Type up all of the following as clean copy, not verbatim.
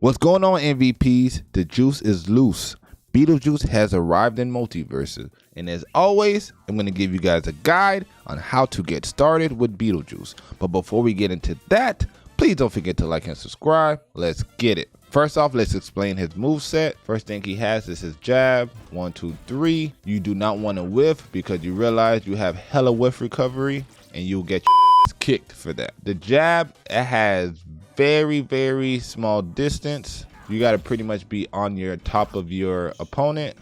What's going on, MVPs? The juice is loose. BeetleJuice has arrived in Multiversus, and as always, I'm going to give you guys a guide on how to get started with BeetleJuice. But before we get into that, please don't forget to like and subscribe. Let's get it. First off, let's explain his moveset. First thing he has is his jab. 1, 2, 3. You do not want to whiff because you realize you have hella whiff recovery, and you'll get your kicked for that. The jab, it has very small distance. You got to pretty much be on your top of your opponent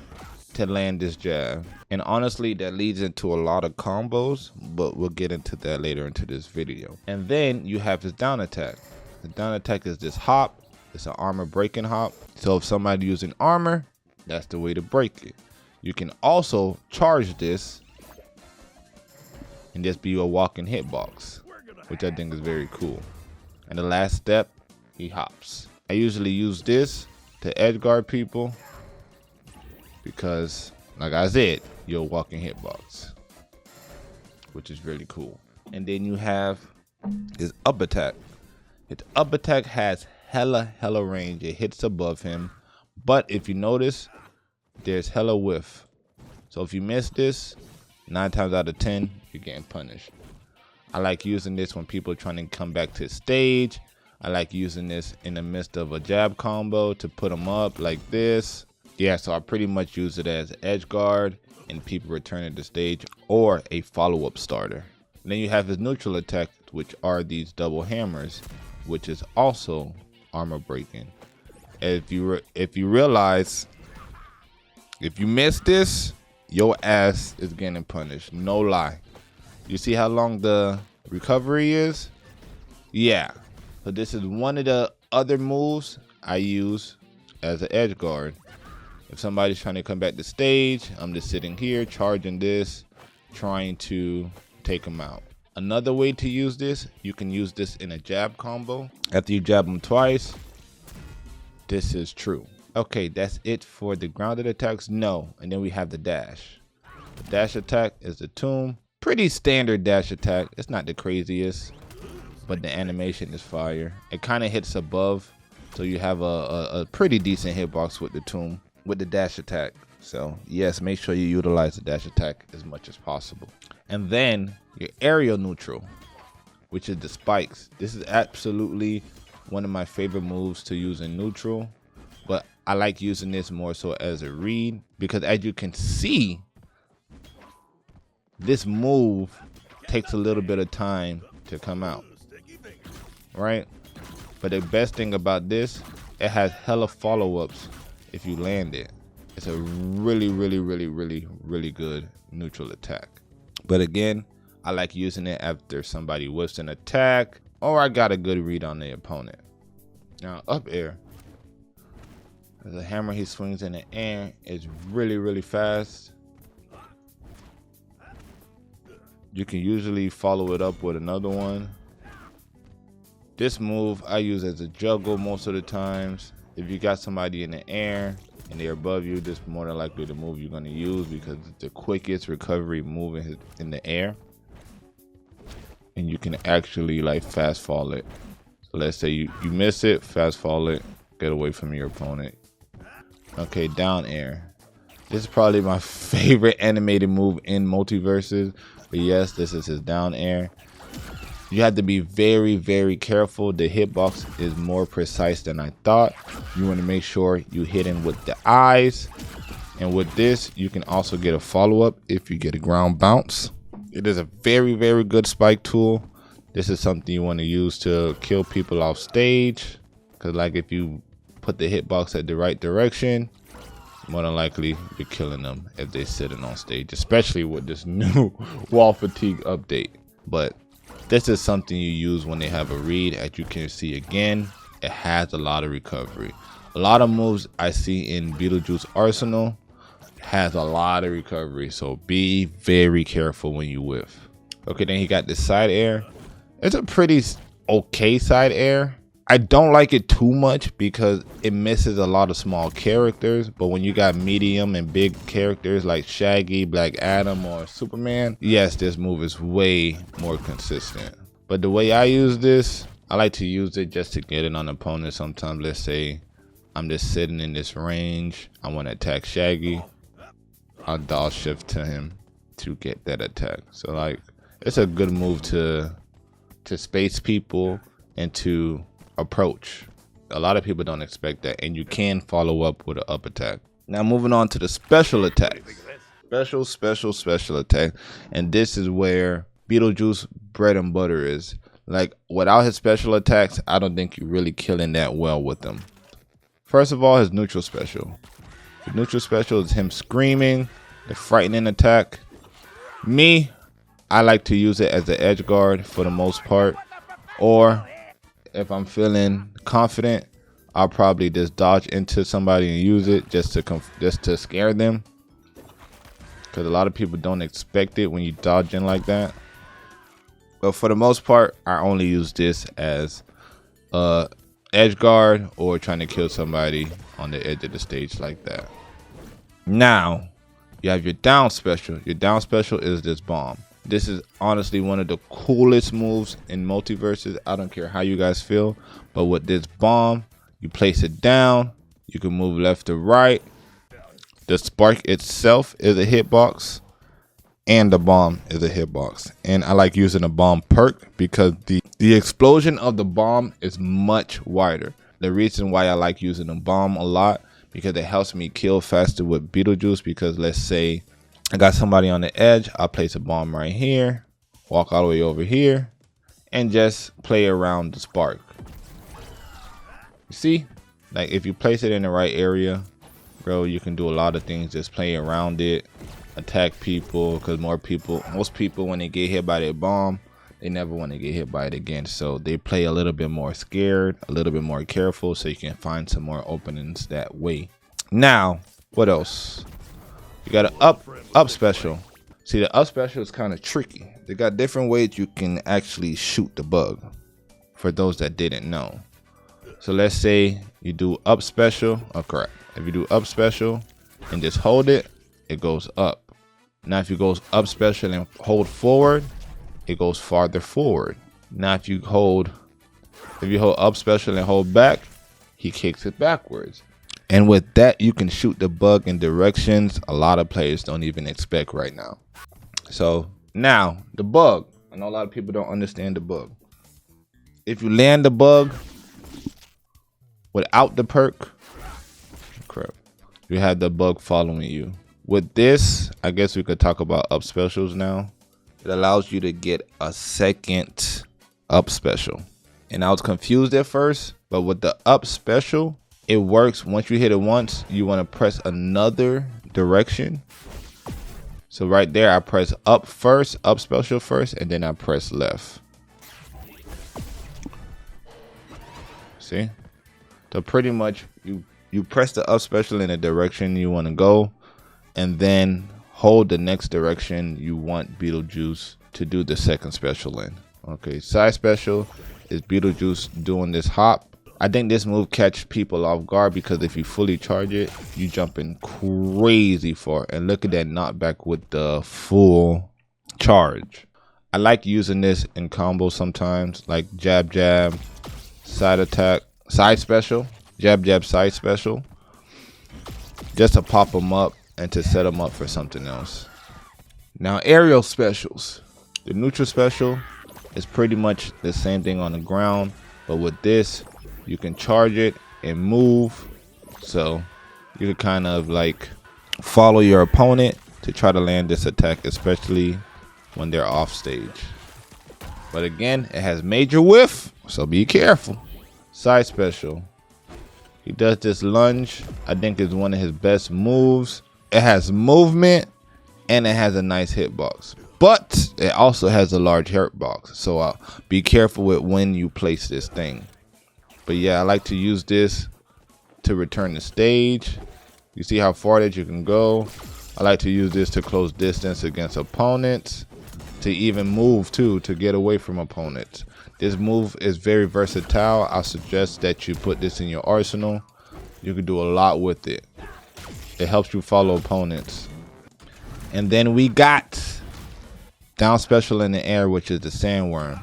to land this jab, and honestly that leads into a lot of combos, but we'll get into that later into this video. And then you have his down attack. The down attack is this hop. It's an armor breaking hop, so if somebody using armor, that's the way to break it. You can also charge this and just be a walking hitbox, which I think is very cool. And the last step, he hops. I usually use this to edge guard people because, like I said, you're a walking hitbox, which is really cool. And then you have his up attack. His up attack has hella range. It hits above him, but if you notice, there's hella whiff. So if you miss this, 9 times out of 10, you're getting punished. I like using this when people are trying to come back to the stage. I like using this in the midst of a jab combo to put them up like this. Yeah, so I pretty much use it as edge guard and people returning to stage, or a follow-up starter. And then you have his neutral attack, which are these double hammers, which is also armor breaking. If you realize, if you miss this, your ass is getting punished. No lie. You see how long the recovery is? Yeah. So this is one of the other moves I use as an edge guard. If somebody's trying to come back to stage, I'm just sitting here charging this, trying to take them out. Another way to use this, you can use this in a jab combo. After you jab them twice, this is true. Okay, that's it for the grounded attacks. No, and then we have the dash. The dash attack is the tomb. Pretty standard dash attack. It's not the craziest, but the animation is fire. It kind of hits above, so you have a pretty decent hitbox with the tomb, with the dash attack. So yes, make sure you utilize the dash attack as much as possible. And then your aerial neutral, which is the spikes. This is absolutely one of my favorite moves to use in neutral, but I like using this more so as a read, because as you can see, this move takes a little bit of time to come out, right? But the best thing about this, it has hella follow-ups if you land it. It's a really good neutral attack. But again, I like using it after somebody whiffs an attack, or I got a good read on the opponent. Now up air, the hammer he swings in the air is really fast. You can usually follow it up with another one. This move I use as a juggle most of the times. If you got somebody in the air and they're above you, this is more than likely the move you're going to use because it's the quickest recovery move in the air. And you can actually like fast fall it. So let's say you miss it, fast fall it, get away from your opponent. Okay, down air. This is probably my favorite animated move in Multiversus. But yes, this is his down air. You have to be very careful. The hitbox is more precise than I thought. You want to make sure you hit him with the eyes. And with this, you can also get a follow-up if you get a ground bounce. It is a very good spike tool. This is something you want to use to kill people off stage. Because like if you put the hitbox at the right direction, more than likely you're killing them if they're sitting on stage, especially with this new wall fatigue update. But this is something you use when they have a read. As you can see again, it has a lot of recovery. A lot of moves I see in BeetleJuice arsenal has a lot of recovery, so be very careful when you whiff. Okay, then he got this side air. It's a pretty okay side air. I don't like it too much because it misses a lot of small characters, but when you got medium and big characters like Shaggy, Black Adam, or Superman, yes, this move is way more consistent. But the way I use this, I like to use it just to get it on opponents. Sometimes, let's say I'm just sitting in this range. I want to attack Shaggy. I'll dodge shift to him to get that attack. So like, it's a good move to space people and to approach. A lot of people don't expect that, and you can follow up with an up attack. Now moving on to the special attacks. Special attack, and this is where BeetleJuice bread and butter is. Like, without his special attacks, I don't think you're really killing that well with them. First of all, his neutral special. The neutral special is him screaming, the frightening attack. Me, I like to use it as an edge guard for the most part, or if I'm feeling confident, I'll probably just dodge into somebody and use it just to scare them. Because a lot of people don't expect it when you dodge in like that. But for the most part, I only use this as edge guard or trying to kill somebody on the edge of the stage like that. Now, you have your down special. Your down special is this bomb. This is honestly one of the coolest moves in Multiversus. I don't care how you guys feel, but with this bomb, you place it down. You can move left to right. The spark itself is a hitbox, and the bomb is a hitbox. And I like using a bomb perk because the explosion of the bomb is much wider. The reason why I like using the bomb a lot, because it helps me kill faster with BeetleJuice. Because let's say I got somebody on the edge, I'll place a bomb right here, walk all the way over here, and just play around the spark. You see, like if you place it in the right area, bro, you can do a lot of things. Just play around it, attack people, because most people when they get hit by that bomb, they never want to get hit by it again. So they play a little bit more scared, a little bit more careful, so you can find some more openings that way. Now, what else? You got an up special. See, the up special is kind of tricky. They got different ways you can actually shoot the bug, for those that didn't know. So let's say you do up special. Oh, correct. If you do up special and just hold it, it goes up. Now if you go up special and hold forward, it goes farther forward. Now if you hold up special and hold back, he kicks it backwards. And with that, you can shoot the bug in directions a lot of players don't even expect right now. So now the bug, I know a lot of people don't understand the bug. If you land the bug without the perk, crap, you have the bug following you. With this, I guess we could talk about up specials now. It allows you to get a second up special. And I was confused at first, but with the up special, it works. Once you hit it once, you want to press another direction. So right there, I press up first, up special first, and then I press left. See? So pretty much you press the up special in the direction you want to go, and then hold the next direction you want BeetleJuice to do the second special in. Okay, side special is BeetleJuice doing this hop. I think this move catches people off guard because if you fully charge it, you jumping crazy far. And look at that knockback with the full charge. I like using this in combos sometimes, like jab jab, side attack, side special, jab jab, side special, just to pop them up and to set them up for something else. Now aerial specials. The neutral special is pretty much the same thing on the ground, but with this you can charge it and move, so you can kind of like follow your opponent to try to land this attack, especially when they're off stage. But again, it has major whiff, so be careful. Side special, he does this lunge. I think it's one of his best moves. It has movement and it has a nice hitbox, but it also has a large hitbox, so be careful with when you place this thing. But yeah, I like to use this to return the stage. You see how far that you can go. I like to use this to close distance against opponents, to even move too, to get away from opponents. This move is very versatile. I suggest that you put this in your arsenal. You can do a lot with it. It helps you follow opponents. And then we got down special in the air, which is the sandworm.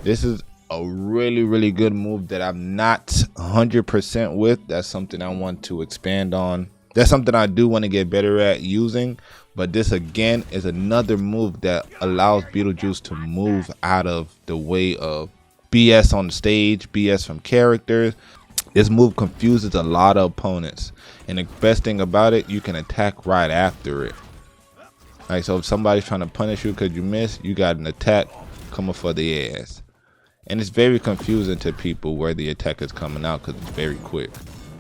This is a really good move that I'm not 100% with. That's something I want to expand on. That's something I do want to get better at using. But this again is another move that allows BeetleJuice to move out of the way of BS on the stage, BS from characters. This move confuses a lot of opponents, and the best thing about it, you can attack right after it. Like, so if somebody's trying to punish you because you missed, you got an attack coming for the ass. And it's very confusing to people where the attack is coming out because it's very quick.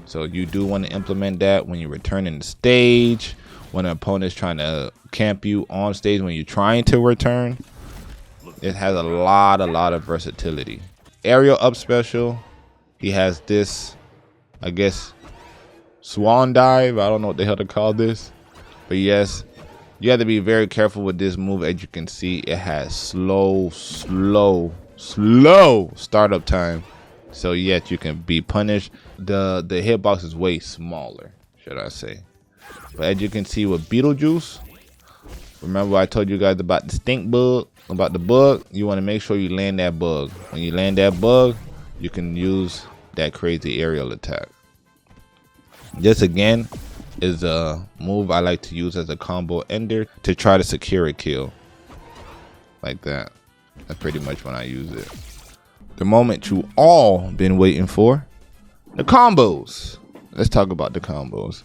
So you do want to implement that when you're returning the stage, when an opponent's trying to camp you on stage when you're trying to return. It has a lot of versatility. Aerial up special, he has this, I guess, swan dive. I don't know what the hell to call this. But yes, you have to be very careful with this move. As you can see, it has slow startup time. So yet you can be punished. The hitbox is way smaller, should I say. But as you can see with BeetleJuice, remember I told you guys about the stink bug, about the bug. You want to make sure you land that bug. When you land that bug, you can use that crazy aerial attack. This again is a move I like to use as a combo ender to try to secure a kill. Like that. That's pretty much when I use it. The moment you all been waiting for, the combos. Let's talk about the combos.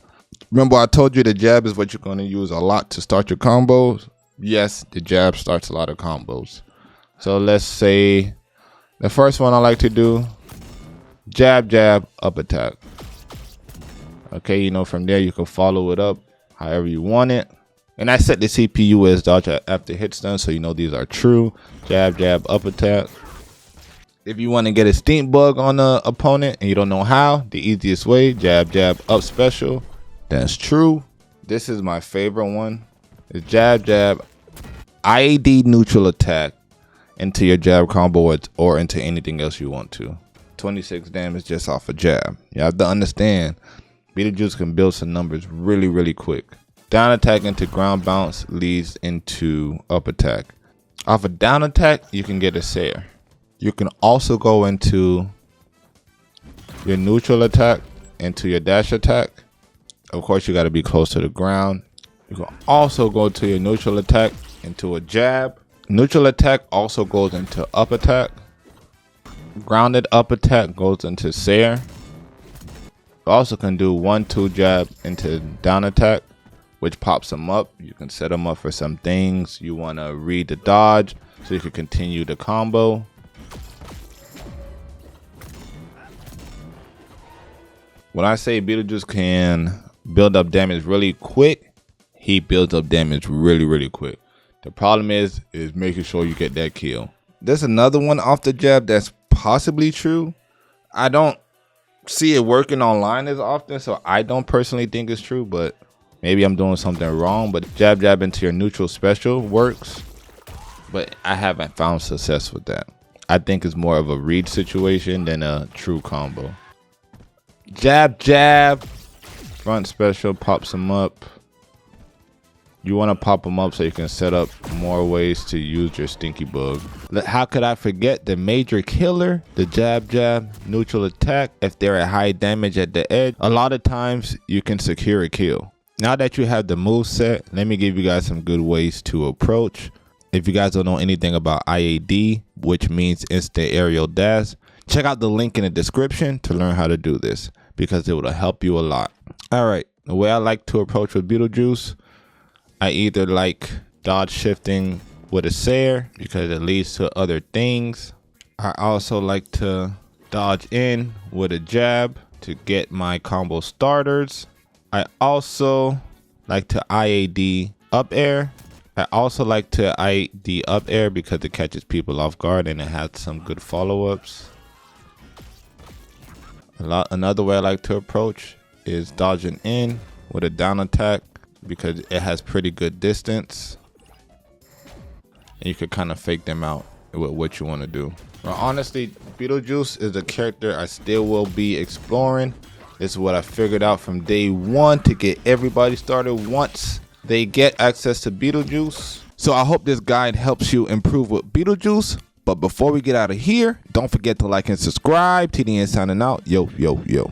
Remember I told you the jab is what you're going to use a lot to start your combos? Yes, the jab starts a lot of combos. So let's say the first one I like to do, jab, up attack. Okay, you know, from there you can follow it up however you want it. And I set the CPU as dodge after hit stun, so you know these are true. Jab, up attack. If you want to get a stink bug on the opponent and you don't know how, the easiest way, jab, up special. That's true. This is my favorite one. It's jab, IAD neutral attack into your jab combo or into anything else you want to. 26 damage just off a jab. You have to understand, BeetleJuice can build some numbers really quick. Down attack into ground bounce leads into up attack. Off a down attack, you can get a Sair. You can also go into your neutral attack, into your dash attack. Of course, you got to be close to the ground. You can also go to your neutral attack into a jab. Neutral attack also goes into up attack. Grounded up attack goes into Sair. You also can do 1-2 jab into down attack, which pops them up. You can set them up for some things. You want to read the dodge so you can continue the combo. When I say BeetleJuice can build up damage really quick, he builds up damage really quick. The problem is making sure you get that kill. There's another one off the jab that's possibly true. I don't see it working online as often, so I don't personally think it's true, but maybe I'm doing something wrong. But jab into your neutral special works, but I haven't found success with that. I think it's more of a read situation than a true combo. Jab, front special pops them up. You want to pop them up so you can set up more ways to use your stinky bug. How could I forget the major killer, the jab, neutral attack? If they're at high damage at the edge, a lot of times you can secure a kill. Now that you have the move set, let me give you guys some good ways to approach. If you guys don't know anything about IAD, which means instant aerial dash, check out the link in the description to learn how to do this, because it will help you a lot. All right, the way I like to approach with BeetleJuice, I either like dodge shifting with a Sair because it leads to other things. I also like to dodge in with a jab to get my combo starters. I also like to IAD up air. I also like to IAD up air because it catches people off guard and it has some good follow-ups. Another way I like to approach is dodging in with a down attack because it has pretty good distance and you can kind of fake them out with what you want to do. Well, honestly, BeetleJuice is a character I still will be exploring. This is what I figured out from day one to get everybody started once they get access to BeetleJuice. So I hope this guide helps you improve with BeetleJuice. But before we get out of here, don't forget to like and subscribe. TDN signing out. Yo, yo, yo.